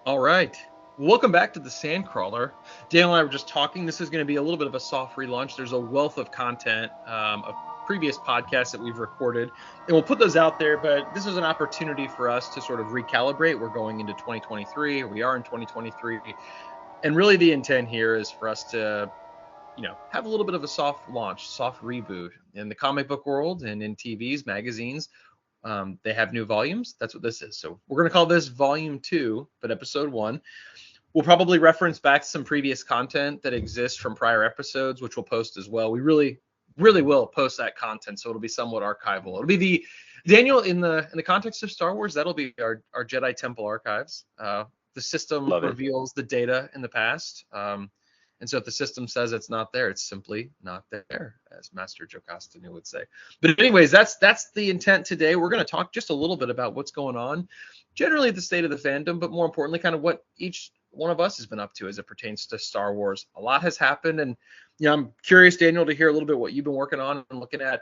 All right. Welcome back to the Sandcrawler. Daniel and I were just talking. This is going to be a little bit of a soft relaunch. There's a wealth of content of previous podcasts that we've recorded, and we'll put those out there. But this is an opportunity for us to sort of recalibrate. We're going into 2023, or we are in 2023, and really the intent here is for us to, have a little bit of a soft launch, soft reboot in the comic book world and in TVs, magazines. They have new volumes. That's what this is. So we're going to call this Volume 2, but Episode 1. We'll probably reference back to some previous content that exists from prior episodes, which we'll post as well. We really, really will post that content, so it'll be somewhat archival. It'll be the Daniel in the context of Star Wars. That'll be our Jedi Temple archives. The system Love it. reveals the data in the past. And so if the system says it's not there, it's simply not there, as Master Jocasta would say. But anyways, that's the intent today. We're going to talk just a little bit about what's going on, generally the state of the fandom, but more importantly, kind of what each one of us has been up to as it pertains to Star Wars. A lot has happened, and I'm curious, Daniel, to hear a little bit what you've been working on and looking at.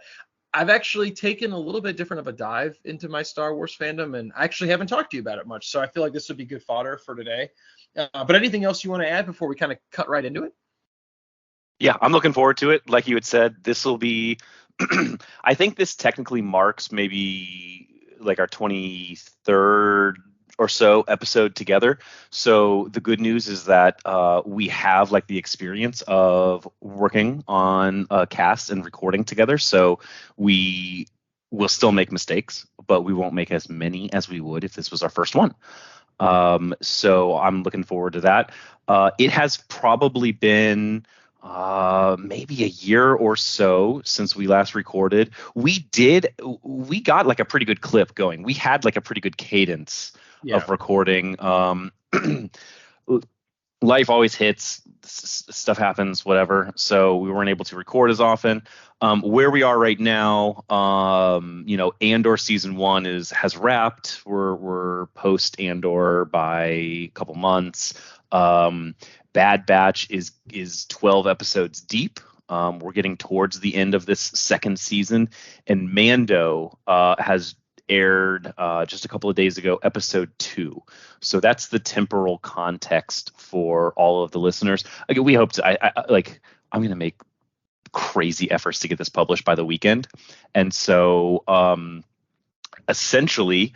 I've actually taken a little bit different of a dive into my Star Wars fandom, and I actually haven't talked to you about it much, so I feel like this would be good fodder for today. But anything else you want to add before we kind of cut right into it? Yeah, I'm looking forward to it. Like you had said, this will be, I think this technically marks maybe like our 23rd or so episode together. So the good news is that we have like the experience of working on a cast and recording together. So we will still make mistakes, but we won't make as many as we would if this was our first one. So I'm looking forward to that. It has probably been maybe a year or so since we last recorded. We got like a pretty good clip going. We had like a pretty good cadence of recording. Life always hits, stuff happens, whatever. So we weren't able to record as often. Where we are right now, Andor season 1 has wrapped. We're post Andor by a couple months. Bad Batch is 12 episodes deep. We're getting towards the end of this second season, and Mando has aired just a couple of days ago, episode 2. So that's the temporal context for all of the listeners. Again, we hope to. I'm going to make crazy efforts to get this published by the weekend, and so essentially.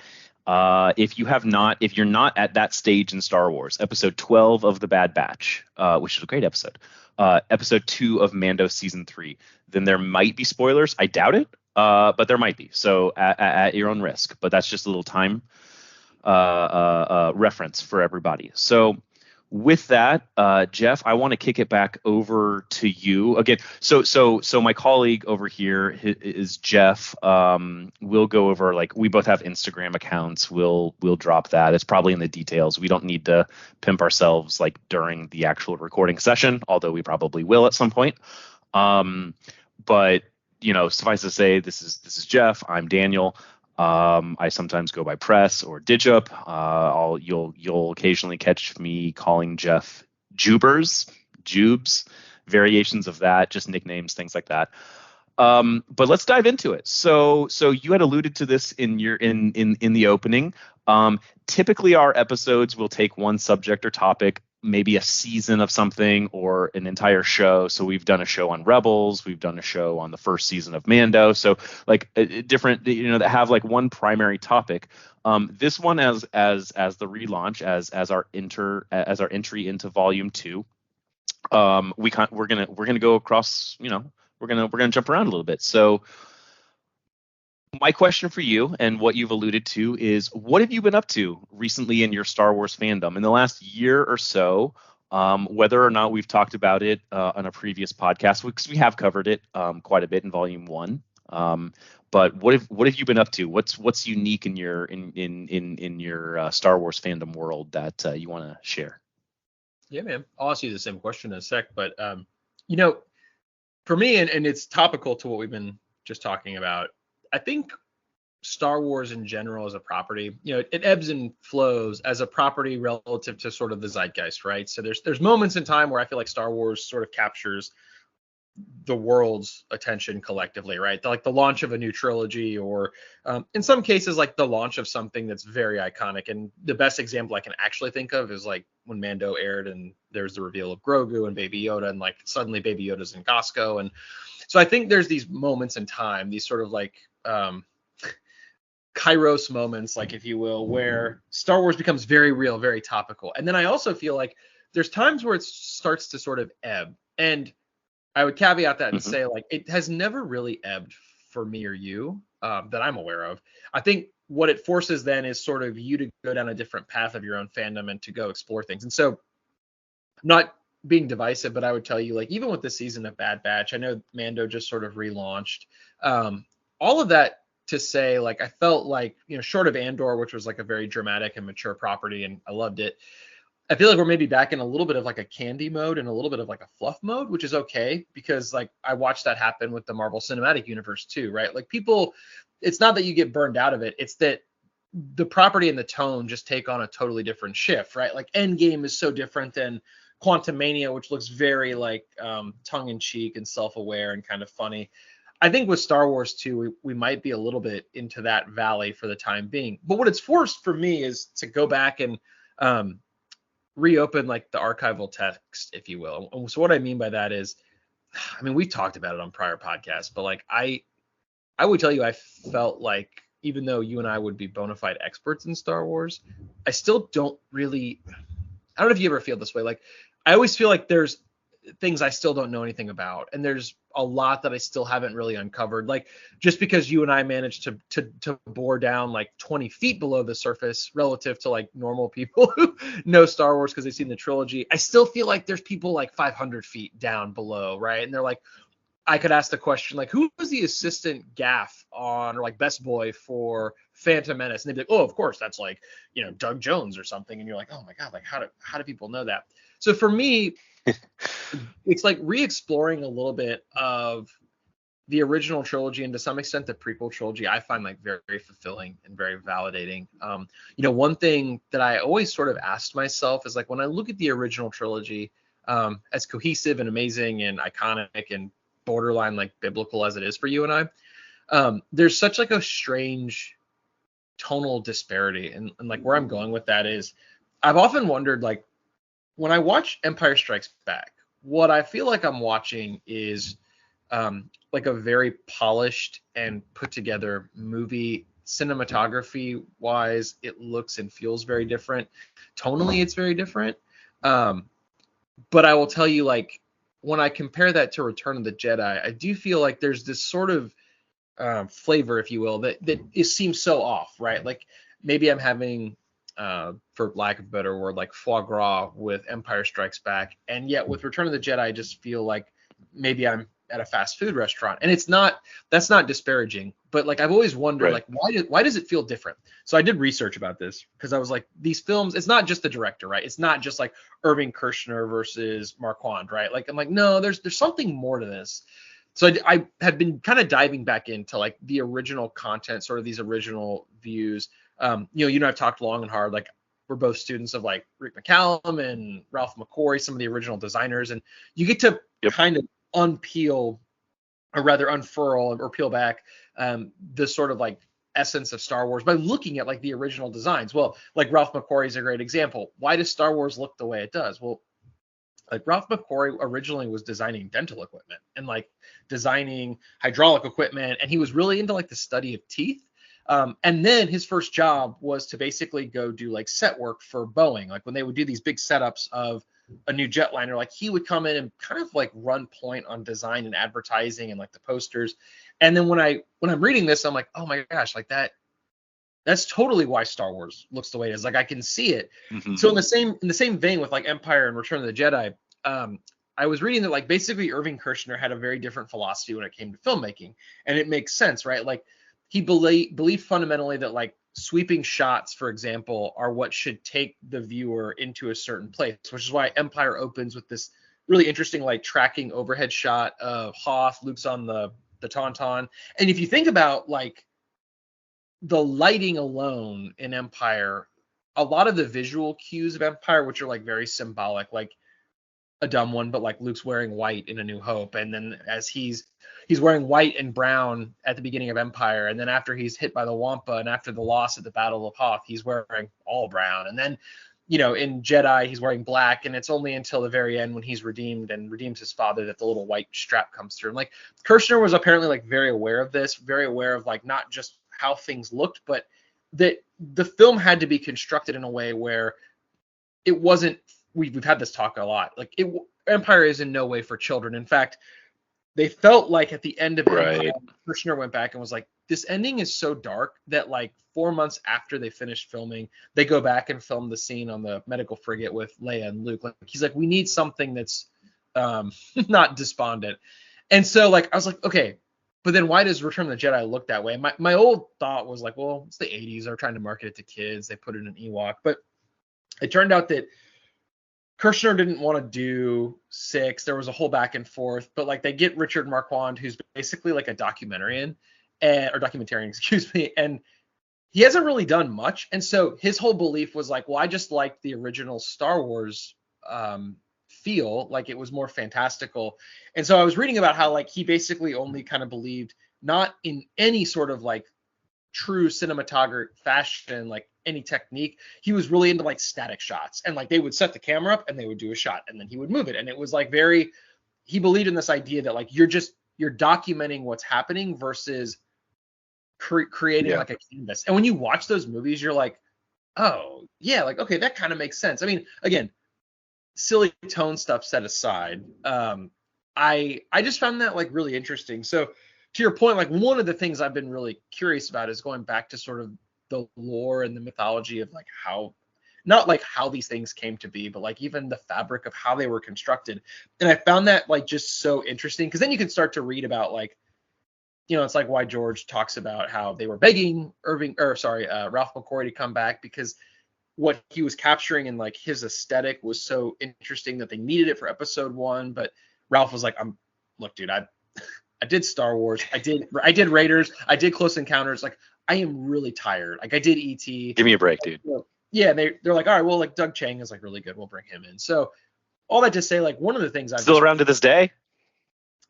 If you're not at that stage in Star Wars, episode 12 of The Bad Batch, which is a great episode, episode 2 of Mando season 3, then there might be spoilers. I doubt it, but there might be. So at your own risk. But that's just a little time reference for everybody. So with that, Jeff, I want to kick it back over to you again. So my colleague over here is Jeff. We'll go over, like, we both have Instagram accounts. We'll drop that. It's probably in the details. We don't need to pimp ourselves like during the actual recording session, although we probably will at some point. But suffice to say, this is Jeff. I'm Daniel. I sometimes go by Press or Dijup. You'll occasionally catch me calling Jeff Jubes, variations of that, just nicknames, things like that. But let's dive into it. So you had alluded to this in the opening. Typically, our episodes will take one subject or topic, maybe a season of something or an entire show. So we've done a show on Rebels, we've done a show on the first season of Mando. So like different, that have like one primary topic. This one as the relaunch, as our entry into Volume 2. We're gonna go across. We're gonna jump around a little bit. So my question for you, and what you've alluded to, is what have you been up to recently in your Star Wars fandom in the last year or so? Whether or not we've talked about it on a previous podcast, because we have covered it quite a bit in Volume 1. But what have you been up to? What's unique in your Star Wars fandom world that you want to share? Yeah, man. I'll ask you the same question in a sec, but for me, and it's topical to what we've been just talking about. I think Star Wars in general as a property, it ebbs and flows as a property relative to sort of the zeitgeist, right? So there's moments in time where I feel like Star Wars sort of captures the world's attention collectively, right? Like the launch of a new trilogy, or in some cases, like the launch of something that's very iconic. And the best example I can actually think of is like when Mando aired and there's the reveal of Grogu and Baby Yoda, and like suddenly Baby Yoda's in Costco. And so I think there's these moments in time, these sort of like Kairos moments, like if you will, where Star Wars becomes very real, very topical. And then I also feel like there's times where it starts to sort of ebb. And I would caveat that and Mm-hmm. say, like, it has never really ebbed for me or you that I'm aware of. I think what it forces then is sort of you to go down a different path of your own fandom and to go explore things. And so, not being divisive, but I would tell you, like, even with the season of Bad Batch, I know Mando just sort of relaunched. Um, all of that to say, like, I felt like, short of Andor, which was like a very dramatic and mature property, and I loved it. I feel like we're maybe back in a little bit of like a candy mode and a little bit of like a fluff mode, which is okay because like I watched that happen with the Marvel Cinematic Universe too, right? Like people, it's not that you get burned out of it, it's that the property and the tone just take on a totally different shift, right? Like Endgame is so different than Quantum Mania, which looks very like tongue in cheek and self aware and kind of funny. I think with Star Wars too, we might be a little bit into that valley for the time being. But what it's forced for me is to go back and reopen like the archival text, if you will. And so what I mean by that is, I mean, we've talked about it on prior podcasts, but like I would tell you, I felt like even though you and I would be bona fide experts in Star Wars, I still don't really, I don't know if you ever feel this way. Like I always feel like there's things I still don't know anything about, and there's a lot that I still haven't really uncovered. Like just because you and I managed to bore down like 20 feet below the surface relative to like normal people who know Star Wars because they've seen the trilogy, I still feel like there's people like 500 feet down below, right? And they're like, I could ask the question like, who was the assistant gaff on or like best boy for Phantom Menace? And they'd be like, oh, of course, that's like, Doug Jones or something. And you're like, oh my God, like how do people know that? So for me, it's like re-exploring a little bit of the original trilogy and to some extent the prequel trilogy. I find like very, very fulfilling and very validating. One thing that I always sort of asked myself is like when I look at the original trilogy, as cohesive and amazing and iconic and borderline like biblical as it is for you and there's such like a strange tonal disparity. And like where I'm going with that is I've often wondered like when I watch Empire Strikes Back, what I feel like I'm watching is like a very polished and put together movie. Cinematography wise, it looks and feels very different. Tonally, it's very different. But I will tell you, like, when I compare that to Return of the Jedi, I do feel like there's this sort of flavor, if you will, that it seems so off, right? Like maybe I'm having for lack of a better word, like foie gras with Empire Strikes Back. And yet with Return of the Jedi, I just feel like maybe I'm at a fast food restaurant. And that's not disparaging, but like I've always wondered, Right. like, why does it feel different? So I did research about this because I was like, these films, it's not just the director, right? It's not just like Irving Kershner versus Marquand, right? Like, I'm like, no, there's something more to this. So I had been kind of diving back into like the original content, sort of these original views. You and I've talked long and hard. Like we're both students of like Rick McCallum and Ralph McQuarrie, some of the original designers, and you get to Yep. kind of unpeel, or rather unfurl or peel back the sort of like essence of Star Wars by looking at like the original designs. Well, like Ralph McQuarrie is a great example. Why does Star Wars look the way it does? Well, like Ralph McQuarrie originally was designing dental equipment and like designing hydraulic equipment, and he was really into like the study of teeth. And then his first job was to basically go do like set work for Boeing. Like when they would do these big setups of a new jetliner, like he would come in and kind of like run point on design and advertising and like the posters. And then when I'm reading this, I'm like, oh my gosh, like that's totally why Star Wars looks the way it is. Like I can see it. Mm-hmm. So in the same vein with like Empire and Return of the Jedi, I was reading that like basically Irving Kershner had a very different philosophy when it came to filmmaking, and it makes sense, right? Like he believed fundamentally that like sweeping shots, for example, are what should take the viewer into a certain place, which is why Empire opens with this really interesting like tracking overhead shot of Hoth, Luke's on the Tauntaun. And if you think about like the lighting alone in Empire, a lot of the visual cues of Empire, which are like very symbolic, like a dumb one, but like Luke's wearing white in A New Hope, and then as he's wearing white and brown at the beginning of Empire, and then after he's hit by the Wampa and after the loss at the Battle of Hoth, he's wearing all brown, and then in Jedi he's wearing black, and it's only until the very end when he's redeemed and redeems his father that the little white strap comes through. And like Kirshner was apparently like very aware of this, very aware of like not just how things looked, but that the film had to be constructed in a way where it wasn't. We've had this talk a lot. Like Empire is in no way for children. In fact, they felt like at the end of Empire, Kirshner went back and was like, this ending is so dark that like 4 months after they finished filming, they go back and film the scene on the medical frigate with Leia and Luke. Like he's like, we need something that's not despondent. And so like I was like, okay, but then why does Return of the Jedi look that way? My old thought was like, well, it's the 80s. They're trying to market it to kids. They put it in Ewok. But it turned out that Kirshner didn't want to do 6. There was a whole back and forth, but like they get Richard Marquand, who's basically like a documentarian, excuse me, and he hasn't really done much. And so his whole belief was like, well, I just like the original Star Wars feel, like it was more fantastical. And so I was reading about how like he basically only kind of believed not in any sort of like true cinematography fashion, like any technique. He was really into like static shots, and like they would set the camera up and they would do a shot and then he would move it, and it was like he believed in this idea that like you're documenting what's happening versus creating like a canvas. And when you watch those movies, you're like, oh yeah, like okay, that kind of makes sense. I mean, again, silly tone stuff set aside, I just found that like really interesting. So to your point, like one of the things I've been really curious about is going back to sort of the lore and the mythology of like how, not like how these things came to be, but like even the fabric of how they were constructed. And I found that like just so interesting, because then you can start to read about like, it's like why George talks about how they were begging Ralph McQuarrie to come back, because what he was capturing and like his aesthetic was so interesting that they needed it for episode 1. But Ralph was like, look, dude, I did Star Wars. I did Raiders. I did Close Encounters. Like, I am really tired. Like, I did E.T. Give me a break, dude. Yeah, they're like, all right, well, like Doug Chiang is like really good. We'll bring him in. So all that to say, like one of the things I've still around to this day.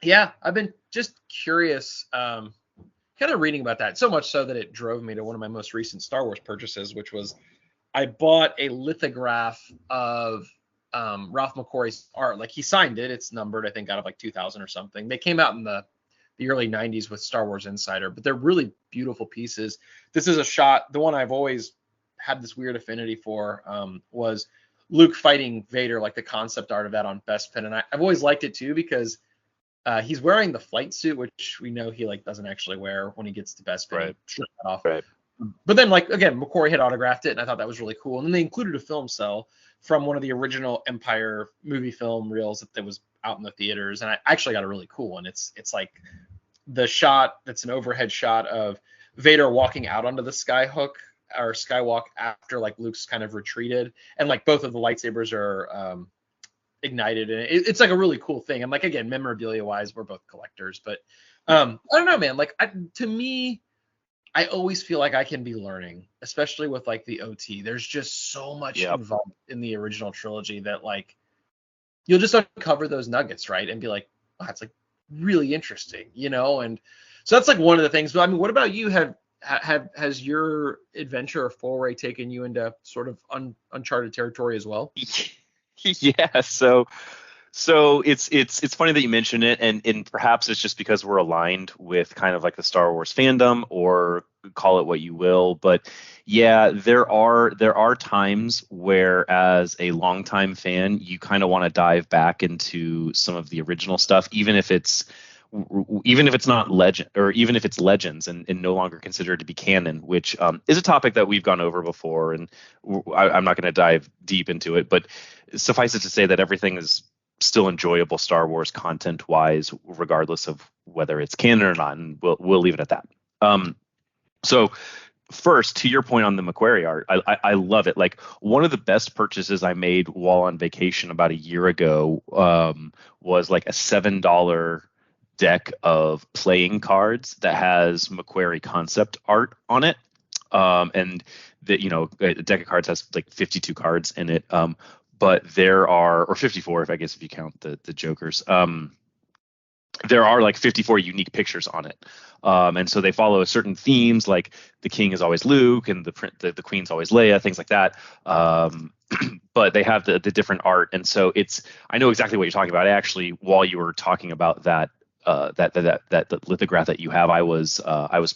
Yeah, I've been just curious, kind of reading about that. So much so that it drove me to one of my most recent Star Wars purchases, which was I bought a lithograph of Ralph McQuarrie's art. Like he signed it. It's numbered, I think, out of like 2000 or something. They came out in the early 90s with Star Wars Insider, but they're really beautiful pieces. This is a shot. The one I've always had this weird affinity for was Luke fighting Vader, like the concept art of that on Bespin. And I've always liked it too, because he's wearing the flight suit, which we know he like doesn't actually wear when he gets to Bespin. Right. Strip that off. Right. But then, like, again, McQuarrie had autographed it, and I thought that was really cool. And then they included a film cell from one of the original Empire movie film reels that was out in the theaters. And I actually got a really cool one. It's like the shot that's an overhead shot of Vader walking out onto the skyhook or skywalk after like Luke's kind of retreated, and like both of the lightsabers are ignited, and it's like a really cool thing. And like, again, memorabilia wise, we're both collectors, but I don't know, man. Like to me, I always feel like I can be learning, especially with like the OT. There's just so much involved in the original trilogy that like you'll just uncover those nuggets, right? And be like, oh, that's like really interesting, And so that's like one of the things. But I mean, what about you? Has your adventure or foray taken you into sort of uncharted territory as well? Yeah. So it's funny that you mention it, and perhaps it's just because we're aligned with kind of like the Star Wars fandom, or call it what you will. But yeah, there are times where, as a longtime fan, you kind of want to dive back into some of the original stuff, even if it's not legend, or even if it's legends and no longer considered to be canon, which is a topic that we've gone over before, and I'm not going to dive deep into it, but suffice it to say that everything is still enjoyable Star Wars content wise, regardless of whether it's canon or not, and we'll leave it at that. So first, to your point on the McQuarrie art, I love it. Like, one of the best purchases I made while on vacation about a year ago was like a $7 deck of playing cards that has McQuarrie concept art on it. And a deck of cards has like 52 cards in it. but there are, or 54 if I guess if you count the Jokers. There are like 54 unique pictures on it. And so they follow certain themes, like the king is always Luke and the queen's always Leia, things like that. But they have the different art. And so I know exactly what you're talking about. Actually, while you were talking about that, that lithograph that you have, I was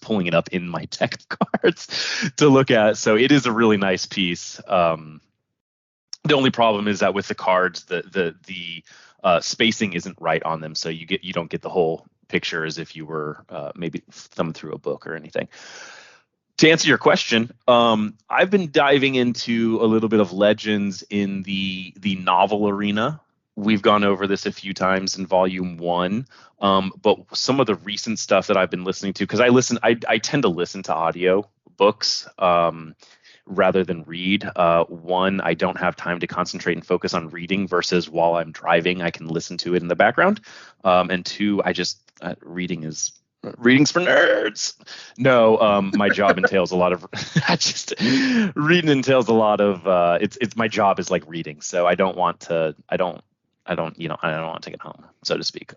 pulling it up in my deck of cards to look at. So it is a really nice piece. The only problem is that with the cards, the spacing isn't right on them, so you don't get the whole picture as if you were maybe thumbing through a book or anything. To answer your question, I've been diving into a little bit of Legends in the novel arena. We've gone over this a few times in Volume 1, but some of the recent stuff that I've been listening to, because I tend to listen to audio books rather than read. One, I don't have time to concentrate and focus on reading versus while I'm driving, I can listen to it in the background. And two, reading's for nerds. No, my job entails a lot of reading entails a lot of it's my job is like reading. So I don't want to take it home, so to speak.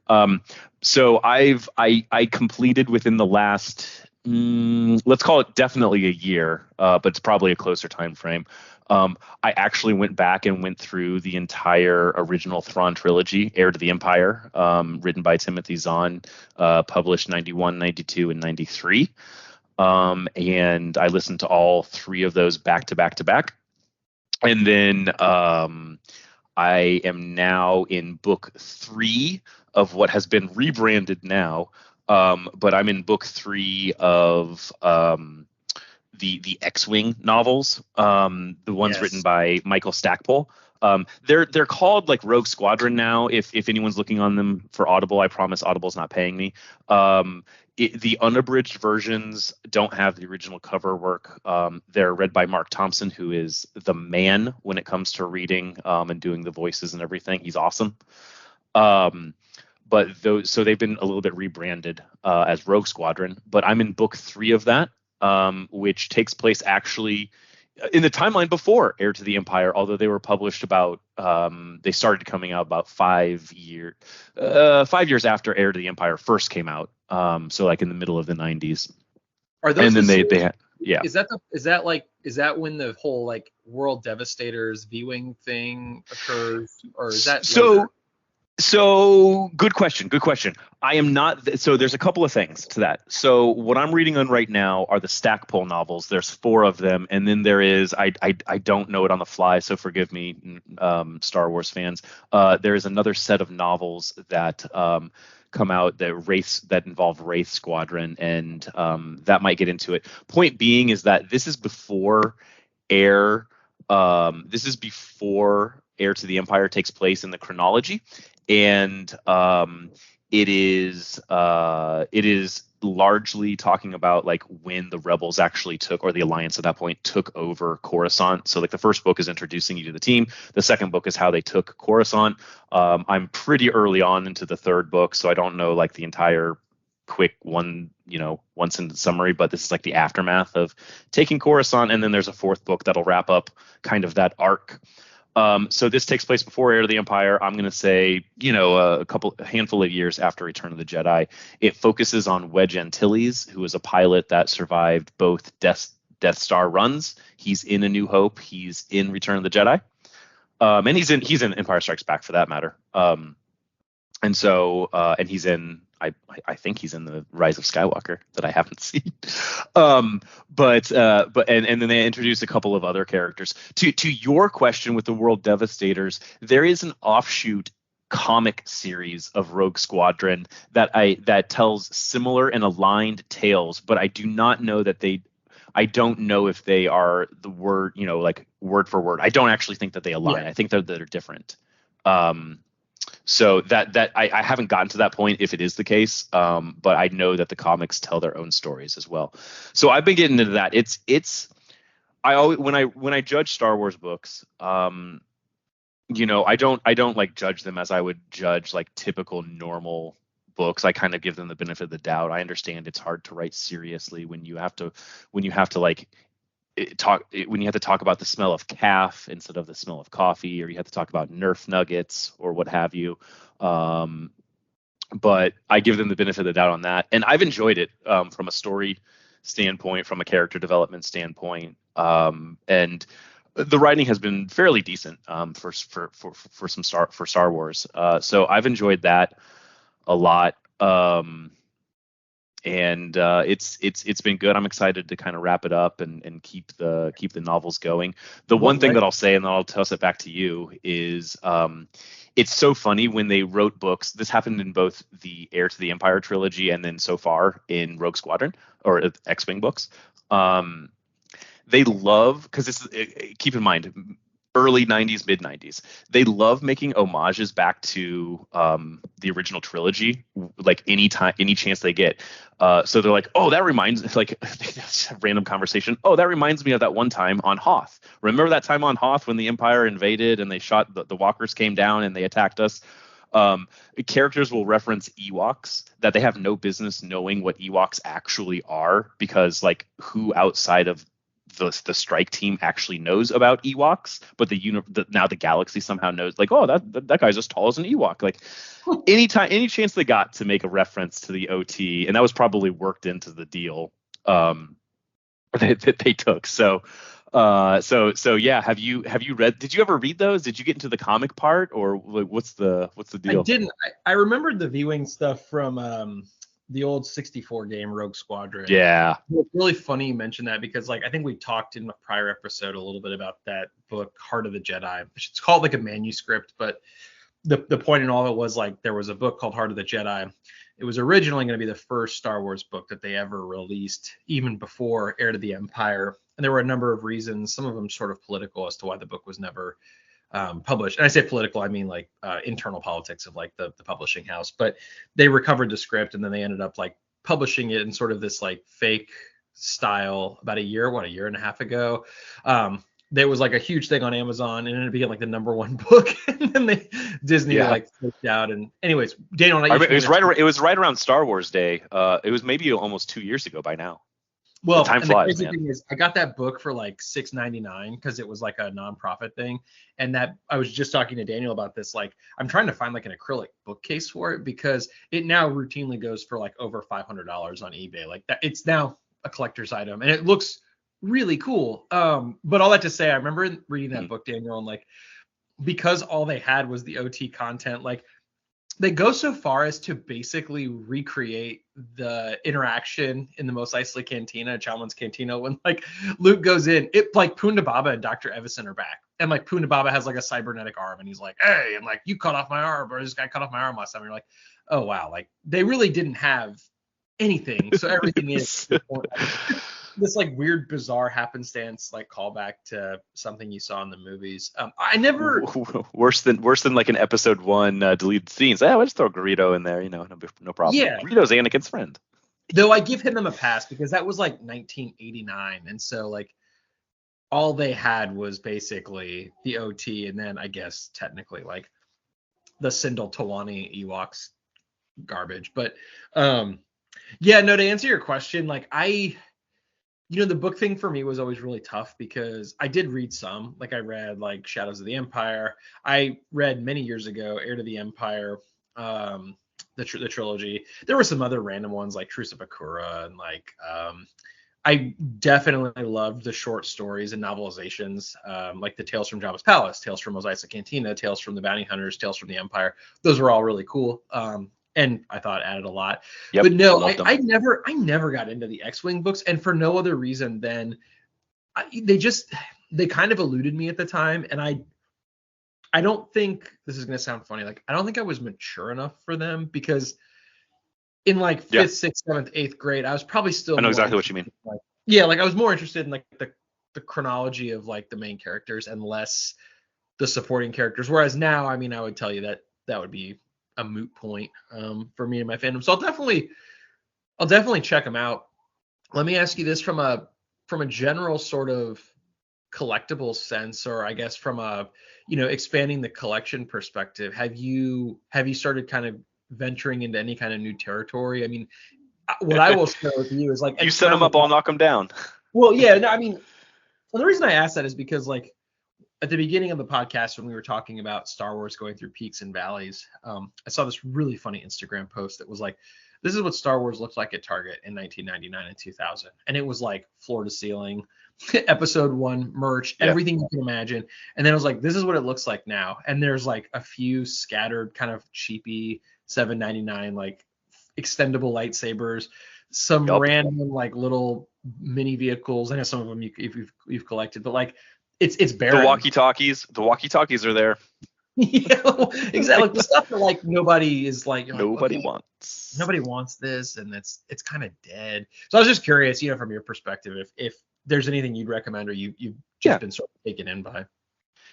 So I completed within the last let's call it definitely a year, but it's probably a closer time frame. I actually went back and went through the entire original Thrawn trilogy, Heir to the Empire, written by Timothy Zahn, published 91, 92, and 93. And I listened to all three of those back to back to back. And then I am now in book 3 of what has been rebranded now. But I'm in book 3 of the X-Wing novels, the ones written by Michael Stackpole. They're called like Rogue Squadron now. If anyone's looking on them for Audible, I promise Audible's not paying me. The unabridged versions don't have the original cover work. They're read by Mark Thompson, who is the man when it comes to reading and doing the voices and everything. He's awesome. But so they've been a little bit rebranded as Rogue Squadron. But I'm in book 3 of that, which takes place actually in the timeline before Heir to the Empire, although they were published about they started coming out about 5 years after Heir to the Empire first came out. So like in the middle of the 90s. Are those? And then they had, yeah. Is that when the whole like World Devastators V-wing thing occurs, or is that later? So good question. I am not. So there's a couple of things to that. So what I'm reading on right now are the Stackpole novels. There's 4 of them, and then there is I don't know it on the fly, so forgive me, Star Wars fans. There is another set of novels that come out that involve Wraith Squadron, and that might get into it. Point being is that this is before Heir. This is before Heir to the Empire takes place in the chronology. And it is largely talking about like when the rebels actually took, or the Alliance at that point took over Coruscant. So like the first book is introducing you to the team. The second book is how they took Coruscant. I'm pretty early on into the third book, so I don't know like the entire quick one sentence summary, but this is like the aftermath of taking Coruscant. And then there's a 4th book that'll wrap up kind of that arc. So this takes place before Heir to the Empire. I'm going to say, a handful of years after Return of the Jedi. It focuses on Wedge Antilles, who is a pilot that survived both Death Star runs. He's in A New Hope. He's in Return of the Jedi. And he's in Empire Strikes Back for that matter. And he's in, I think he's in the Rise of Skywalker that I haven't seen. But then they introduce a couple of other characters. To your question with the World Devastators, there is an offshoot comic series of Rogue Squadron that tells similar and aligned tales, but I do not know that I don't know if they are the word, like word for word. I don't actually think that they align. Yeah. I think they're different. So that I haven't gotten to that point if it is the case, but I know that the comics tell their own stories as well. So I've been getting into that. I always when I judge Star Wars books, I don't like judge them as I would judge like typical normal books. I kind of give them the benefit of the doubt. I understand it's hard to write seriously when you have to like when you have to talk about the smell of calf instead of the smell of coffee, or you have to talk about Nerf nuggets or what have you. But I give them the benefit of the doubt on that, and I've enjoyed it from a story standpoint, from a character development standpoint, and the writing has been fairly decent for some Star Wars. So I've enjoyed that a lot. And it's been good. I'm excited to kind of wrap it up and keep the novels going. The one thing that I'll say, and then I'll toss it back to you, is it's so funny when they wrote books. This happened in both the Heir to the Empire trilogy and then so far in Rogue Squadron or X-Wing books. They love, because this keep in mind, early 90s, mid 90s, they love making homages back to the original trilogy, like any chance they get. So they're like, oh, that reminds, like, random conversation, oh, that reminds me of that one time on Hoth. Remember that time on Hoth when the Empire invaded and they shot the walkers came down and they attacked us? Characters will reference Ewoks that they have no business knowing what Ewoks actually are, because like who outside of the strike team actually knows about Ewoks, but now the galaxy somehow knows, like, oh, that guy's as tall as an Ewok. Like, any chance they got to make a reference to the OT, and that was probably worked into the deal that they took. So yeah. Have you read? Did you ever read those? Did you get into the comic part, or what's the deal? I didn't. I remembered the viewing stuff from the old 64 game Rogue Squadron. Yeah. It's really funny you mentioned that, because like I think we talked in a prior episode a little bit about that book, Heart of the Jedi. It's called like a manuscript, but the point in all of it was like there was a book called Heart of the Jedi. It was originally going to be the first Star Wars book that they ever released, even before Heir to the Empire. And there were a number of reasons, some of them sort of political, as to why the book was never published. And I say political, I mean like internal politics of like the publishing house. But they recovered the script, and then they ended up like publishing it in sort of this like fake style about a year and a half ago. There was like a huge thing on Amazon, and it ended up being like the #1 book. And then Disney like flipped out. And anyways, Daniel, it was right around Star Wars Day. It was maybe almost 2 years ago by now. Well, the time flies, the crazy thing is, I got that book for like $6.99 because it was like a nonprofit thing. And that I was just talking to Daniel about this. Like, I'm trying to find like an acrylic bookcase for it, because it now routinely goes for like over $500 on eBay. Like that, it's now a collector's item, and it looks really cool. But all that to say, I remember reading that book, Daniel, and like, because all they had was the OT content, like they go so far as to basically recreate the interaction in the Mos Eisley Cantina, Chalmun's Cantina, when like Luke goes in. It like Punda Baba and Dr. Evison are back, and like Punda Baba has like a cybernetic arm, and he's like, hey, and like, you cut off my arm, or this guy cut off my arm last time. And you're like, oh wow, like they really didn't have anything, so everything is this like weird, bizarre happenstance, like callback to something you saw in the movies. I never worse than like an episode 1 deleted scenes. Let's throw Greedo in there, no problem. Yeah, Greedo's Anakin's friend. Though I give him a pass, because that was like 1989, and so like all they had was basically the OT, and then I guess technically like the Sindel Tawani Ewoks garbage. But yeah, no, to answer your question, like the book thing for me was always really tough, because I did read some. Like I read like Shadows of the Empire. I read many years ago Heir to the Empire, the trilogy. There were some other random ones like Truce of Bakura, and like I definitely loved the short stories and novelizations, like the Tales from Jabba's Palace, Tales from Mos Eisley Cantina, Tales from the Bounty Hunters, Tales from the Empire. Those were all really cool. And I thought added a lot. Yep, but no, I never got into the X-Wing books, and for no other reason than they kind of eluded me at the time, and I don't think this is gonna sound funny. Like, I don't think I was mature enough for them, because in like 5th, 6th, 7th, 8th grade, I was probably still. I know exactly what you mean. Like, yeah, like I was more interested in like the chronology of like the main characters and less the supporting characters. Whereas now, I mean, I would tell you that would be a moot point for me and my fandom. So I'll definitely check them out. Let me ask you this from a general sort of collectible sense, or I guess from a expanding the collection perspective. Have you started kind of venturing into any kind of new territory? I mean, what I will share with you is like, you set them up, I'll knock them down. Well, yeah, no, I mean, Well, the reason I asked that is because like at the beginning of the podcast when we were talking about Star Wars going through peaks and valleys, I saw this really funny Instagram post that was like, this is what Star Wars looked like at Target in 1999 and 2000. And it was like floor to ceiling, episode 1 merch, Yeah. everything you can imagine. And then it was like, this is what it looks like now. And there's like a few scattered kind of cheapy $7.99 like extendable lightsabers, some Yup. random like little mini vehicles. I know some of them you've collected, but like it's The barren. walkie-talkies are there. Yeah, exactly. Like the stuff that like nobody is like, you're like, Nobody okay, wants. nobody wants this, and it's kind of dead. So I was just curious, from your perspective, if there's anything you'd recommend or you've just Yeah. been sort of taken in by.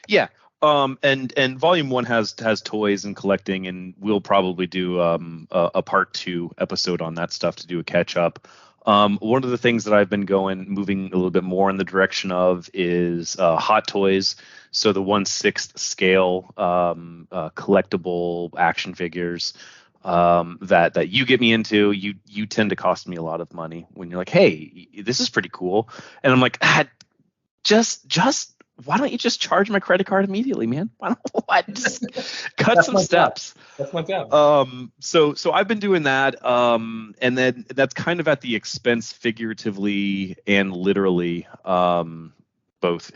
Yeah. And volume 1 has toys and collecting, and we'll probably do a part 2 episode on that stuff to do a catch up. One of the things that I've been moving a little bit more in the direction of is hot toys. So the 1/6 scale collectible action figures that you get me into. You tend to cost me a lot of money when you're like, hey, this is pretty cool, and I'm like, just why don't you just charge my credit card immediately, man? Why don't just cut some steps? That's my job. So I've been doing that, and then that's kind of at the expense, figuratively and literally, both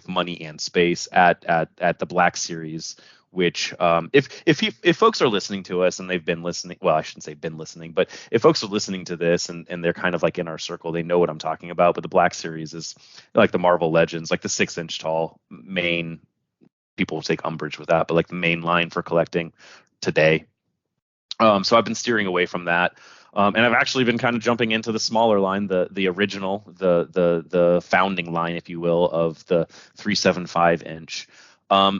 money and space at the Black Series. Which, if folks are listening to us and they've been listening, well, I shouldn't say been listening, but if folks are listening to this and they're kind of like in our circle, they know what I'm talking about. But the Black Series is like the Marvel Legends, like the 6-inch tall main. People will take umbrage with that, but like the main line for collecting today. So I've been steering away from that. And I've actually been kind of jumping into the smaller line, the original, the founding line, if you will, of the 375-inch.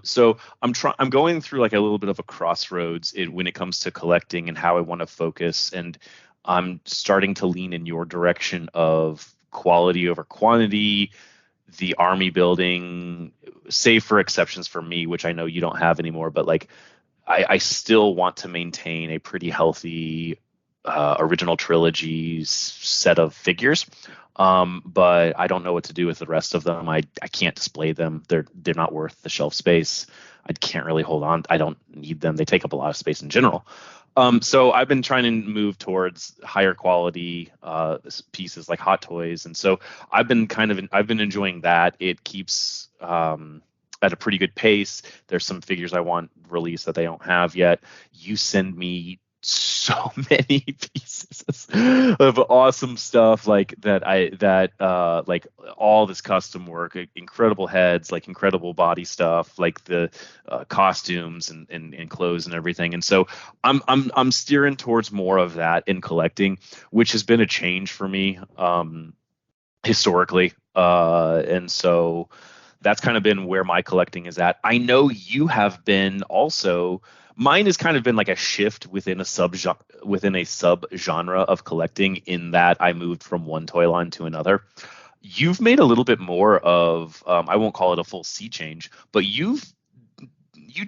So I'm going through like a little bit of a crossroads when it comes to collecting and how I want to focus, and I'm starting to lean in your direction of quality over quantity, the army building, save for exceptions for me, which I know you don't have anymore, but like I still want to maintain a pretty healthy original trilogy set of figures. But I don't know what to do with the rest of them. I can't display them. They're not worth the shelf space. I can't really hold on. I don't need them. They take up a lot of space in general. So I've been trying to move towards higher quality pieces like Hot Toys, and so I've been enjoying that. It keeps at a pretty good pace. There's some figures I want released that they don't have yet. You send me so many pieces of awesome stuff like like all this custom work, incredible heads, like incredible body stuff, like the costumes and clothes and everything. And so I'm steering towards more of that in collecting, which has been a change for me historically. And so that's kind of been where my collecting is at. I know you have been also. Mine has kind of been like a shift within a sub genre of collecting, in that I moved from one toy line to another. You've made a little bit more of, I won't call it a full sea change, but you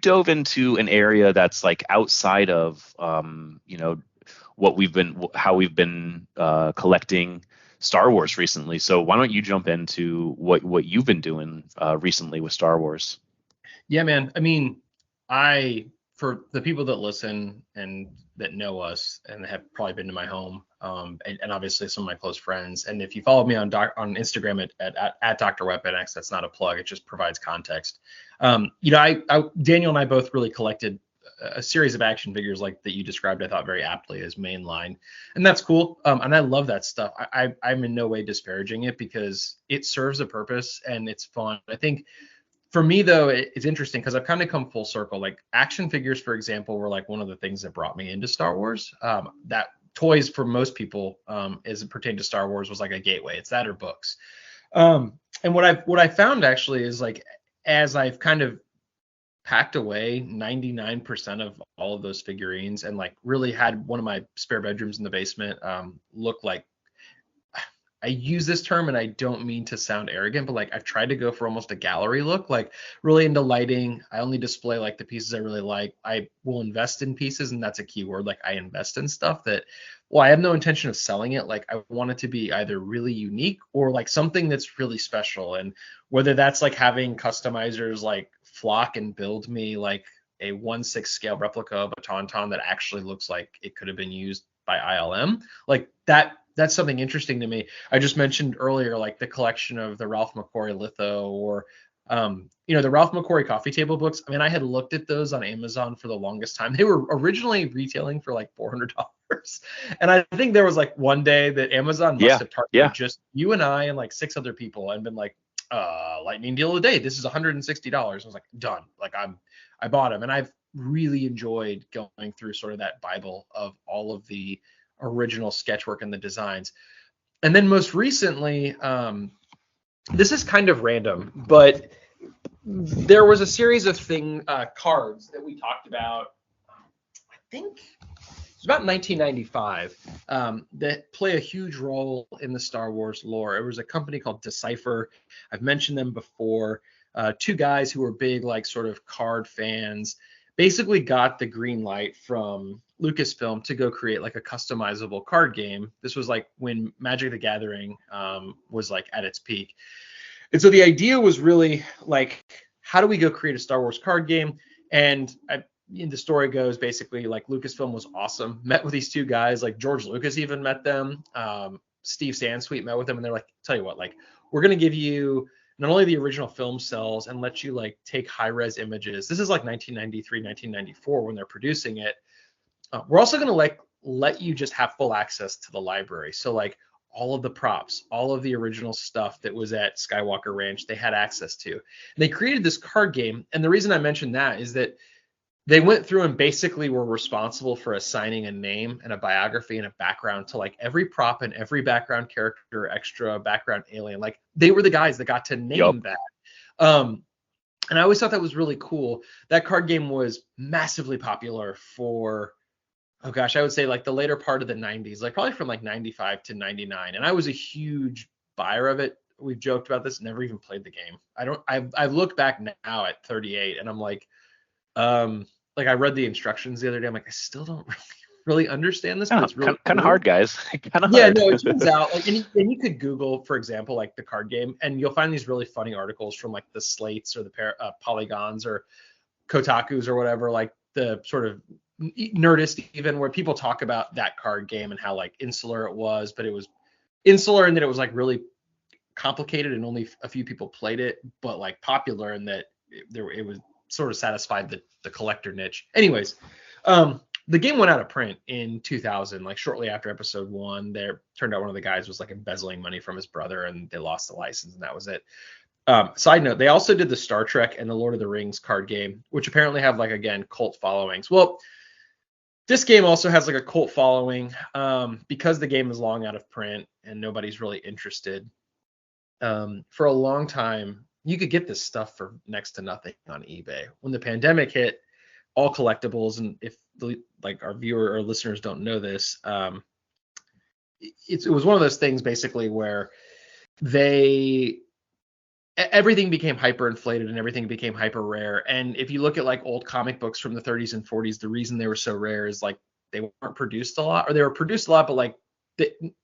dove into an area that's like outside of how we've been collecting Star Wars recently. So why don't you jump into what you've been doing recently with Star Wars? Yeah, man. I mean, for the people that listen and that know us and have probably been to my home, and obviously some of my close friends, and if you follow me on Instagram at Dr. Weapon X, that's not a plug, it just provides context. Daniel and I both really collected a series of action figures like that you described, I thought very aptly, as mainline, and that's cool. And I love that stuff. I'm in no way disparaging it, because it serves a purpose and it's fun. I think for me, though, it's interesting because I've kind of come full circle. Like action figures, for example, were like one of the things that brought me into Star Wars. That toys for most people, as it pertained to Star Wars, was like a gateway. It's that or books. And what I found actually is like, as I've kind of packed away 99% of all of those figurines and like really had one of my spare bedrooms in the basement look like, I use this term and I don't mean to sound arrogant, but like I've tried to go for almost a gallery look, like really into lighting. I only display like the pieces I really like. I will invest in pieces, and that's a key word. Like I invest in stuff that well, I have no intention of selling it. Like, I want it to be either really unique or like something that's really special. And whether that's like having customizers like flock and build me like a 1/6 scale replica of a Tauntaun that actually looks like it could have been used by ILM, like that's something interesting to me. I just mentioned earlier, like the collection of the Ralph McQuarrie litho, or the Ralph McQuarrie coffee table books. I mean, I had looked at those on Amazon for the longest time. They were originally retailing for like $400. And I think there was like one day that Amazon must Yeah. have targeted Yeah. just you and I and like 6 other people and been like, lightning deal of the day. This is $160. I was like, done. Like I bought them, and I've really enjoyed going through sort of that Bible of all of the original sketchwork and the designs. And then most recently, this is kind of random, but there was a series of cards that we talked about. I think it's about 1995, that play a huge role in the Star Wars lore. It was a company called Decipher. I've mentioned them before. Two guys who were big, like, sort of card fans, basically got the green light from Lucasfilm to go create like a customizable card game. This was like when Magic the Gathering was like at its peak. And so the idea was really like, how do we go create a Star Wars card game? And the story goes basically like Lucasfilm was awesome, met with these two guys, like George Lucas even met them. Steve Sansweet met with them, and they're like, tell you what, like, we're going to give you not only the original film cells and let you like take high res images. This is like 1993, 1994 when they're producing it. We're also going to like let you just have full access to the library. So like all of the props, all of the original stuff that was at Skywalker Ranch, they had access to. And they created this card game. And the reason I mentioned that is that they went through and basically were responsible for assigning a name and a biography and a background to like every prop and every background character, extra background alien. Like, they were the guys that got to name that. And I always thought that was really cool. That card game was massively popular for, oh gosh, I would say like the later part of the 90s, like probably from like 95 to 99. And I was a huge buyer of it. We've joked about this, never even played the game. I've looked back now at 38 and I'm like I read the instructions the other day. I'm like, I still don't really understand this, but it's really kind of cool. hard, guys. Kind of Yeah, hard. no, it turns out like, and you could Google, for example, like the card game, and you'll find these really funny articles from like the Slates or the Polygons or Kotakus or whatever, like the sort of Nerdist even, where people talk about that card game and how like insular it was, but it was insular in that it was like really complicated and only a few people played it, but like popular in that it was sort of satisfied the collector niche. Anyways, the game went out of print in 2000, like shortly after episode 1. There turned out one of the guys was like embezzling money from his brother, and they lost the license, and that was it. Side note, they also did the Star Trek and the Lord of the Rings card game, which apparently have like, again, cult followings. Well, this game also has like a cult following because the game is long out of print and nobody's really interested. For a long time, you could get this stuff for next to nothing on eBay. When the pandemic hit, all collectibles, and if like our viewer or listeners don't know this, it was one of those things basically where everything became hyperinflated and everything became hyper rare. And if you look at like old comic books from the 30s and 40s, the reason they were so rare is like they weren't produced a lot, or they were produced a lot, but like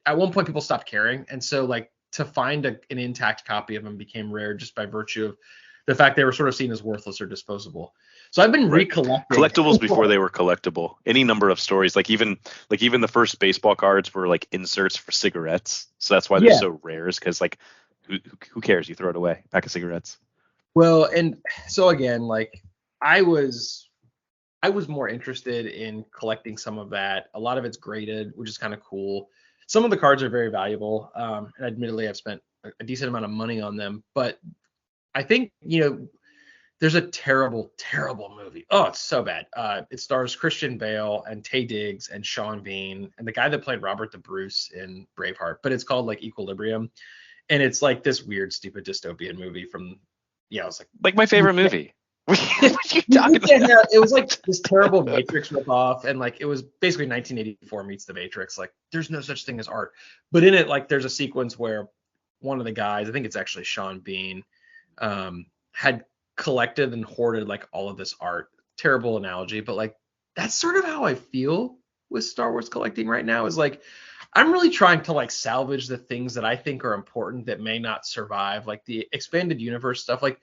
at one point people stopped caring. And so like to find an intact copy of them became rare just by virtue of the fact they were sort of seen as worthless or disposable. So I've been recollecting collectibles before they were collectible. Any number of stories, like even the first baseball cards were like inserts for cigarettes. So that's why they're so rare, is because like who cares? You throw it away. Pack of cigarettes. Well, and so again, like I was more interested in collecting some of that. A lot of it's graded, which is kind of cool. Some of the cards are very valuable, and admittedly, I've spent a decent amount of money on them. But I think, there's a terrible, terrible movie. Oh, it's so bad. It stars Christian Bale and Taye Diggs and Sean Bean and the guy that played Robert the Bruce in Braveheart. But it's called like Equilibrium, and it's like this weird, stupid dystopian movie from, it's like my favorite movie. What are you talking about? It was like this terrible Matrix ripoff, and like it was basically 1984 meets the Matrix. Like there's no such thing as art, but in it, like there's a sequence where one of the guys, I think it's actually Sean Bean, had collected and hoarded like all of this art. Terrible analogy, but like that's sort of how I feel with Star Wars collecting right now is like I'm really trying to like salvage the things that I think are important that may not survive, like the expanded universe stuff. Like,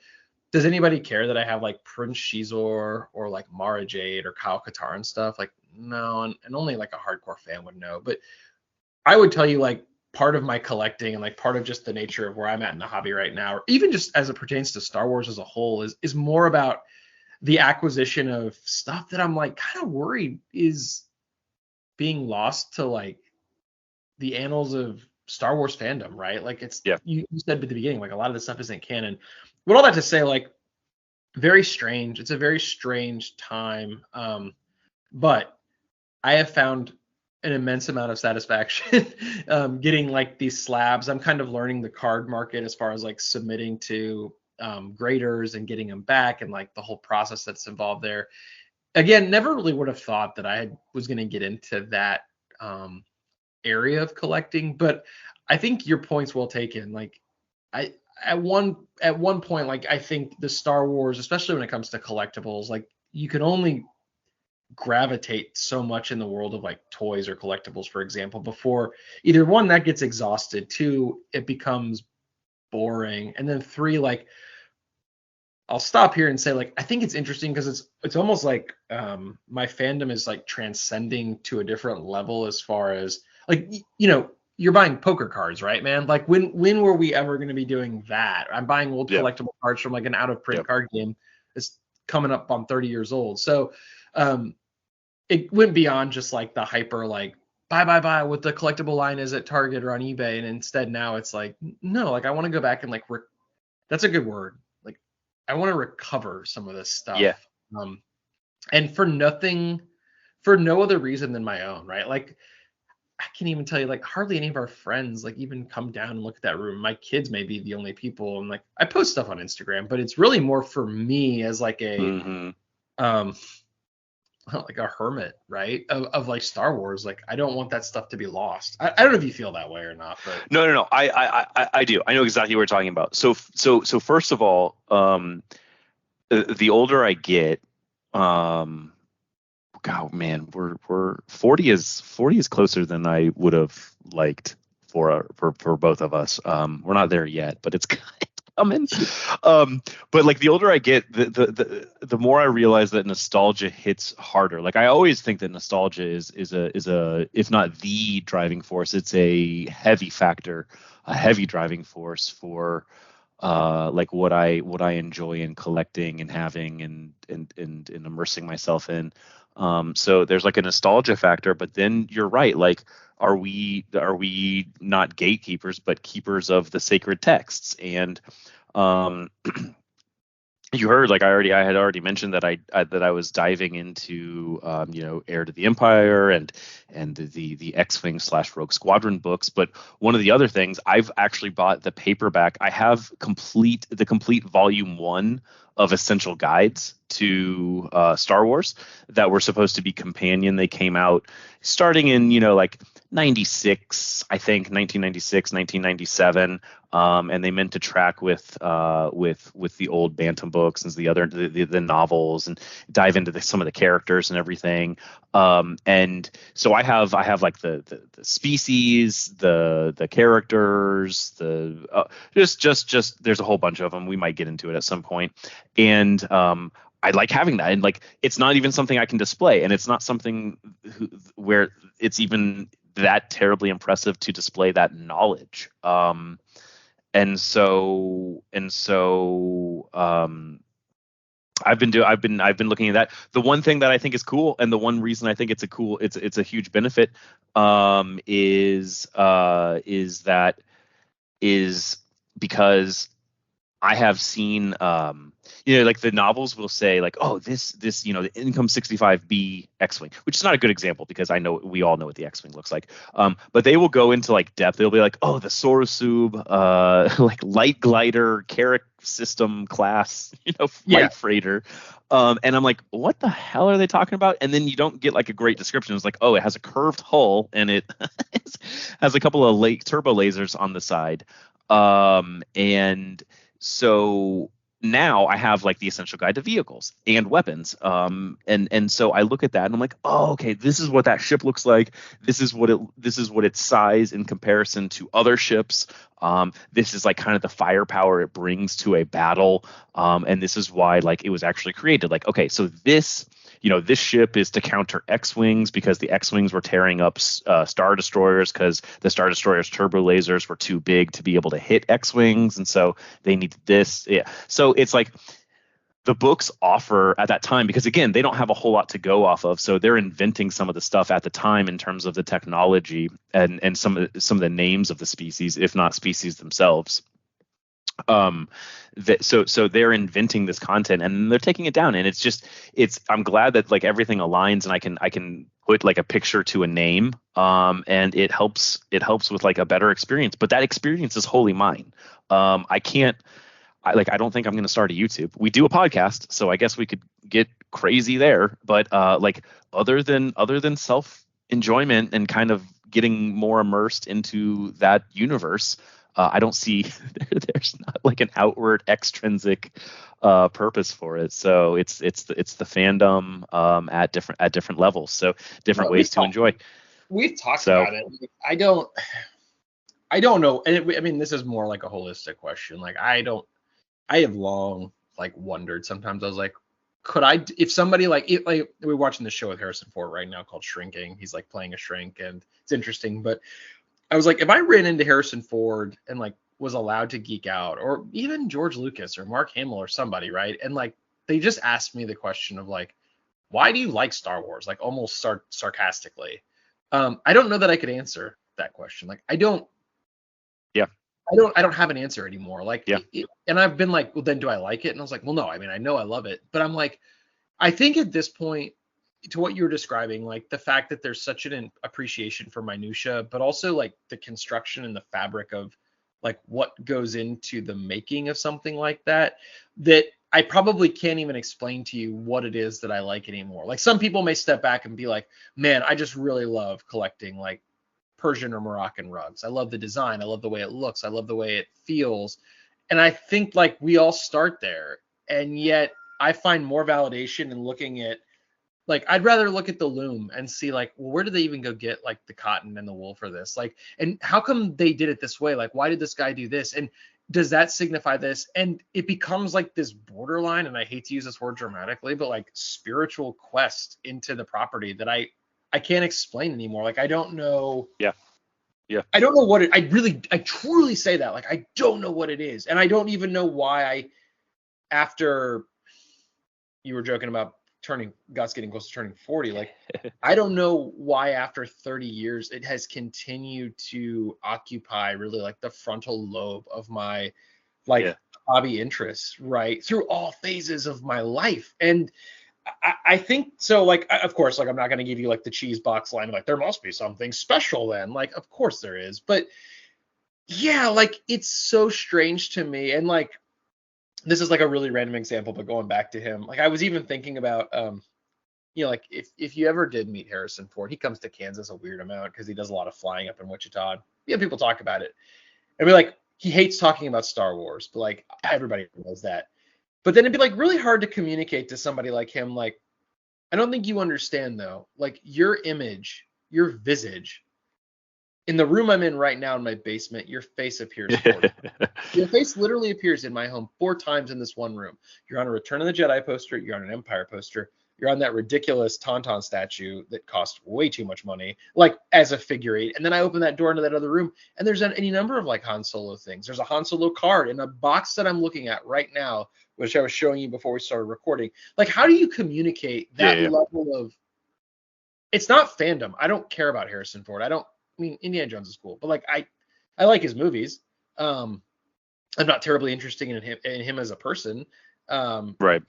does anybody care that I have like Prince Shizor or like Mara Jade or Kyle Katarn and stuff? Like, no, and only like a hardcore fan would know. But I would tell you like part of my collecting and like part of just the nature of where I'm at in the hobby right now, or even just as it pertains to Star Wars as a whole, is more about the acquisition of stuff that I'm like kind of worried is being lost to like the annals of Star Wars fandom, right? Like it's Yeah. you said at the beginning, like a lot of this stuff isn't canon. But all that to say, like very strange. It's a very strange time. But I have found an immense amount of satisfaction getting like these slabs. I'm kind of learning the card market as far as like submitting to graders and getting them back and like the whole process that's involved there. Again, never really would have thought that was going to get into that area of collecting, but I think your point's well taken. Like I at one point, like I think the Star Wars, especially when it comes to collectibles, like you can only gravitate so much in the world of like toys or collectibles, for example, before either one that gets exhausted, two it becomes boring, and then three like I'll stop here and say like I think it's interesting because it's almost like my fandom is like transcending to a different level as far as like you're buying poker cards, right, man? Like when were we ever going to be doing that? I'm buying old Yeah. collectible cards from like an out of print Yep. card game that's coming up on 30 years old. So um it went beyond just like the hyper like buy what the collectible line is at Target or on eBay, and instead now it's like no, like I want to go back and like that's a good word. Like I want to recover some of this Yeah. stuff. And for no other reason than my own, right? Like I can't even tell you, like hardly any of our friends like even come down and look at that room. My kids may be the only people, and like I post stuff on Instagram, but it's really more for me as like a Mm-hmm. um like a hermit, right? Of like Star Wars. Like I don't want that stuff to be lost. I don't know if you feel that way or not, but No. I do. I know exactly what you're talking about. So first of all, the older I get, um, God, man, we're 40 is closer than I would have liked for both of us. We're not there yet, but it's coming. But like the older I get, the more I realize that nostalgia hits harder. Like I always think that nostalgia is a if not the driving force, it's a heavy factor, a heavy driving force for like what I enjoy in collecting and having and immersing myself in. So there's like a nostalgia factor, but then you're right. Like, are we not gatekeepers, but keepers of the sacred texts? And um, you heard, like I had already mentioned that I was diving into Heir to the Empire and the X-Wing / Rogue Squadron books. But one of the other things, I've actually bought the paperback. I have the complete volume 1 of Essential Guides to Star Wars that were supposed to be companion. They came out starting in like 96, I think 1996, 1997. And they meant to track with the old Bantam books and the novels and dive into some of the characters and everything. And so I have like the species, the characters, just there's a whole bunch of them. We might get into it at some point, and I like having that. And like it's not even something I can display, and it's not something where it's even that terribly impressive to display that knowledge. And so I've been looking at that. The one thing that I think is cool, and the one reason I think it's a huge benefit, is because I have seen, like the novels will say like, oh, this, the Income 65B X-Wing, which is not a good example because we all know what the X-Wing looks like. But they will go into like depth. They'll be like, oh, the Sorosub, like light glider, Carrack system class, yeah, light freighter. And I'm like, what the hell are they talking about? And then you don't get like a great description. It's like, oh, it has a curved hull and it has a couple of turbo lasers on the side. And so now I have like the essential guide to vehicles and weapons. And so I look at that and I'm like, oh, okay, this is what that ship looks like. This is what its size in comparison to other ships. This is like kind of the firepower it brings to a battle. And this is why like it was actually created. Like, okay, so this ship is to counter X-wings because the X-wings were tearing up Star Destroyers because the Star Destroyers' turbo lasers were too big to be able to hit X-wings, and so they needed this. Yeah, so it's like the books offer at that time, because again, they don't have a whole lot to go off of, so they're inventing some of the stuff at the time in terms of the technology and some of the names of the species, if not species themselves. So they're inventing this content and they're taking it down, and I'm glad that like everything aligns and I can put like a picture to a name, and it helps with like a better experience, but that experience is wholly mine. I don't think I'm going to start a YouTube. We do a podcast, so I guess we could get crazy there, but like other than self enjoyment and kind of getting more immersed into that universe, I don't see there's not like an outward extrinsic purpose for it. So it's the fandom at different levels. So different ways to enjoy. We've talked about it. I don't know. And I mean, this is more like a holistic question. Like I have long like wondered sometimes. I was like, if somebody like we're watching this show with Harrison Ford right now called Shrinking. He's like playing a shrink and it's interesting, but I was like, if I ran into Harrison Ford and like was allowed to geek out, or even George Lucas or Mark Hamill or somebody, right? And like they just asked me the question of like, why do you like Star Wars? Like almost sarcastically. I don't know that I could answer that question. Like I don't have an answer anymore. Like and I've been like, well, then do I like it? And I was like, well, no, I mean, I know I love it, but I'm like, I think at this point, to what you were describing, like the fact that there's such an appreciation for minutia, but also like the construction and the fabric of like what goes into the making of something like that I probably can't even explain to you what it is that I like anymore. Like some people may step back and be like, man, I just really love collecting like Persian or Moroccan rugs. I love the design. I love the way it looks. I love the way it feels. And I think like we all start there. And yet I find more validation in looking at, like, I'd rather look at the loom and see like, well, where did they even go get like the cotton and the wool for this? Like, and how come they did it this way? Like, why did this guy do this? And does that signify this? And it becomes like this borderline, and I hate to use this word dramatically, but like spiritual quest into the property that I can't explain anymore. Like, I don't know. Yeah. I don't know what it, I truly say that. Like, I don't know what it is. And I don't even know why after you were joking about Gus getting close to turning 40, like I don't know why after 30 years it has continued to occupy really like the frontal lobe of my hobby interests, right, through all phases of my life. And I think so, like, of course, like I'm not going to give you like the cheese box line like there must be something special then, like of course there is, but yeah, like it's so strange to me. And like this is like a really random example, but going back to him, like I was even thinking about, like if you ever did meet Harrison Ford, he comes to Kansas a weird amount because he does a lot of flying up in Wichita. Yeah, people talk about it. And we're like, he hates talking about Star Wars, but like everybody knows that. But then it'd be like really hard to communicate to somebody like him. Like, I don't think you understand though, like your image, your visage, in the room I'm in right now in my basement, your face appears 4 times. Your face literally appears in my home 4 times in this one room. You're on a Return of the Jedi poster. You're on an Empire poster. You're on that ridiculous Tauntaun statue that cost way too much money, like as a figure eight. And then I open that door into that other room, and there's any number of like Han Solo things. There's a Han Solo card in a box that I'm looking at right now, which I was showing you before we started recording. Like, how do you communicate that level of? It's not fandom. I don't care about Harrison Ford. I mean, Indiana Jones is cool, but like I like his movies. I'm not terribly interested in him as a person. Right.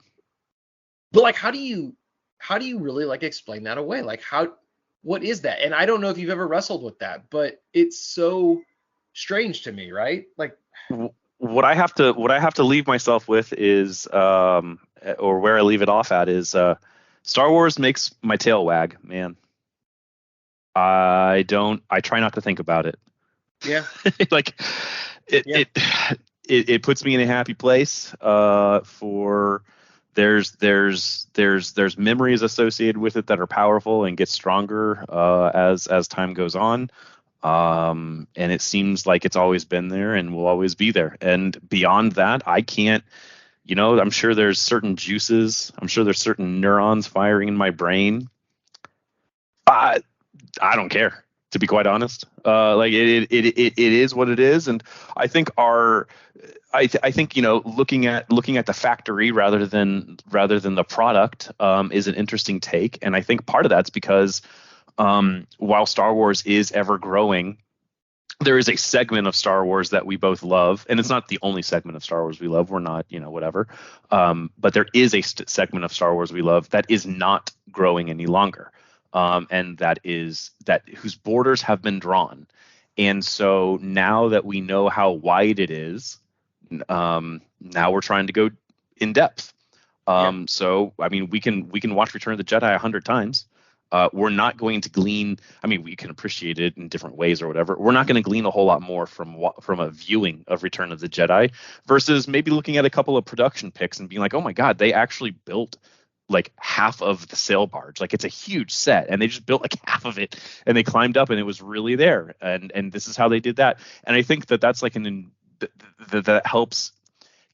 But like, how do you really like explain that away? Like, what is that? And I don't know if you've ever wrestled with that, but it's so strange to me, right? Like, what I have to leave myself with is, or where I leave it off at is, Star Wars makes my tail wag, man. I try not to think about it. Yeah. Like it it puts me in a happy place. For there's memories associated with it that are powerful and get stronger as time goes on. And it seems like it's always been there and will always be there. And beyond that, I can't, I'm sure there's certain juices, I'm sure there's certain neurons firing in my brain. I don't care, to be quite honest. Like it is what it is, and I think I think looking at the factory rather than the product is an interesting take, and I think part of that's because while Star Wars is ever growing, there is a segment of Star Wars that we both love, and it's not the only segment of Star Wars we love. We're not, whatever. But there is a segment of Star Wars we love that is not growing any longer, and that whose borders have been drawn. And so now that we know how wide it is, now we're trying to go in depth. So I mean, we can watch Return of the Jedi 100 times. We're not going to glean. I mean, we can appreciate it in different ways or whatever. We're not going to glean a whole lot more from a viewing of Return of the Jedi versus maybe looking at a couple of production pics and being like, oh my God, they actually built like half of the sail barge. Like, it's a huge set, and they just built like half of it, and they climbed up, and it was really there. And this is how they did that. And I think that's like that helps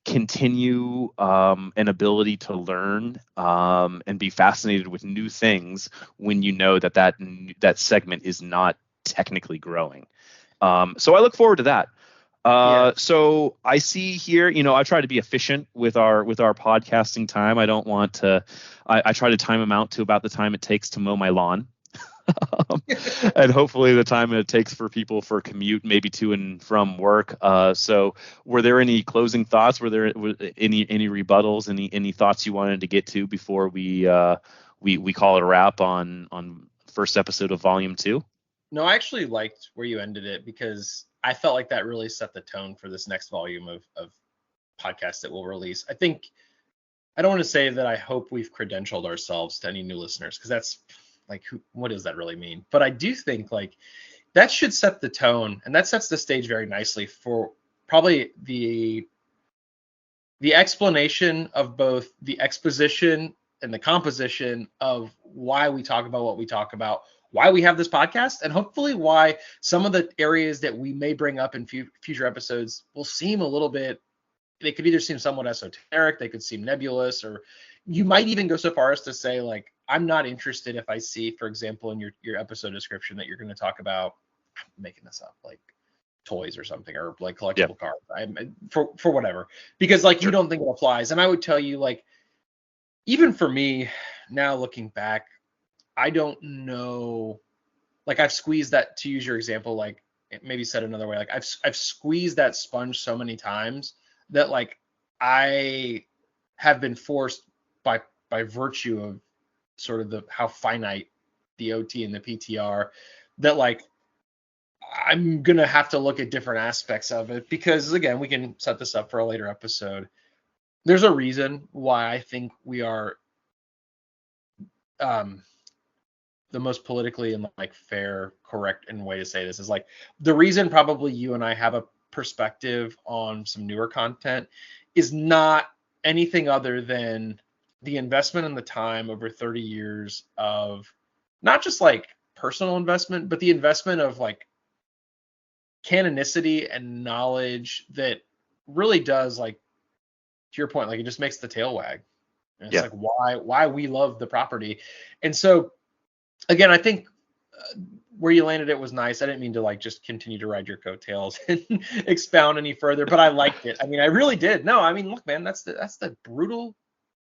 continue an ability to learn and be fascinated with new things when you know that segment is not technically growing. So I look forward to that. So I see here, I try to be efficient with our podcasting time. I don't want to. I try to time them out to about the time it takes to mow my lawn. And hopefully the time it takes for people for commute, maybe to and from work. So were there any closing thoughts? Were there any rebuttals? Any thoughts you wanted to get to before we call it a wrap on first episode of Volume 2? No, I actually liked where you ended it, because I felt like that really set the tone for this next volume of podcasts that we'll release. I think, I don't want to say that I hope we've credentialed ourselves to any new listeners, because that's like, what does that really mean? But I do think like that should set the tone, and that sets the stage very nicely for probably the explanation of both the exposition and the composition of why we talk about what we talk about, why we have this podcast, and hopefully why some of the areas that we may bring up in future episodes will seem a little bit, they could either seem somewhat esoteric, they could seem nebulous, or you might even go so far as to say, like, I'm not interested if I see, for example, in your episode description that you're going to talk about, I'm making this up, like toys or something, or like collectible cards, for whatever, because like, you don't think it applies. And I would tell you, like, even for me now looking back, I don't know, like, I've squeezed that, to use your example, like maybe said another way, like I've squeezed that sponge so many times that like I have been forced by virtue of sort of how finite the OT and the PTR, that like I'm gonna have to look at different aspects of it, because again, we can set this up for a later episode. There's a reason why I think we are the most politically and like fair, correct, and way to say this is like, the reason probably you and I have a perspective on some newer content is not anything other than the investment and the time over 30 years of not just like personal investment, but the investment of like canonicity and knowledge that really does, like, to your point, like it just makes the tail wag. And it's like why we love the property. And so again, I think where you landed it was nice. I didn't mean to like just continue to ride your coattails and expound any further, but I liked it. I mean, I really did. No, I mean, look, man, that's the brutal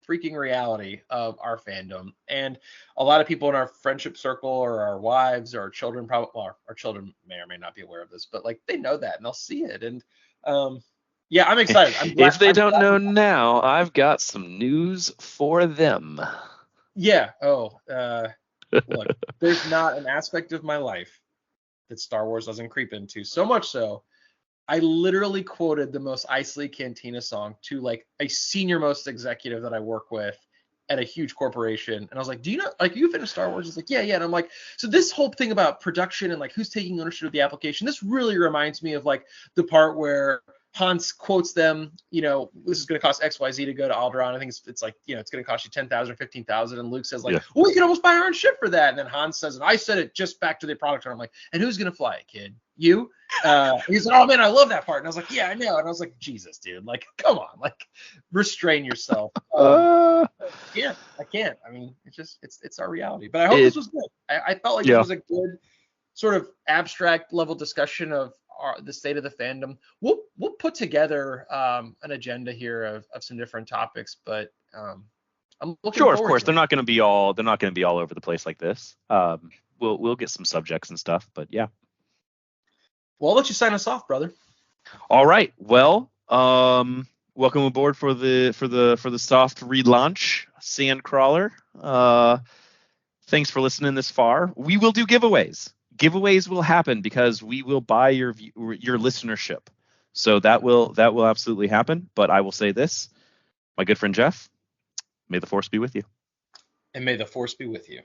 freaking reality of our fandom. And a lot of people in our friendship circle, or our wives, or our children, probably, well, our children may or may not be aware of this, but like they know that and they'll see it. And yeah, I'm excited. If they don't know now, I've got some news for them. Yeah. Oh, look, there's not an aspect of my life that Star Wars doesn't creep into. So much so, I literally quoted the Mos Eisley Cantina song to like a senior most executive that I work with at a huge corporation. And I was like, do you know, like, you finished Star Wars? He's like, yeah. And I'm like, so this whole thing about production and like who's taking ownership of the application, this really reminds me of like the part where Hans quotes them, this is going to cost XYZ to go to Alderaan. I think it's like, it's going to cost you 10,000 or 15,000. And Luke says like, well, we can almost buy our own ship for that. And then Hans says, and I said it just back to the product. And I'm like, and who's going to fly it, kid? You? He said, oh man, I love that part. And I was like, yeah, I know. And I was like, Jesus, dude, like, come on, like, restrain yourself. I can't. I mean, it's our reality. But I hope this was good. I felt like this was a good sort of abstract level discussion of the state of the fandom. We'll put together an agenda here of some different topics, but I'm looking forward. Of course, they're not going to be all over the place like this. We'll get some subjects and stuff, but yeah. Well, I'll let you sign us off, brother. All right. Well, welcome aboard for the soft relaunch, Sandcrawler. Thanks for listening this far. We will do giveaways. Giveaways will happen because we will buy your listenership. So that will absolutely happen. But I will say this, my good friend Jeff, may the force be with you. And may the force be with you.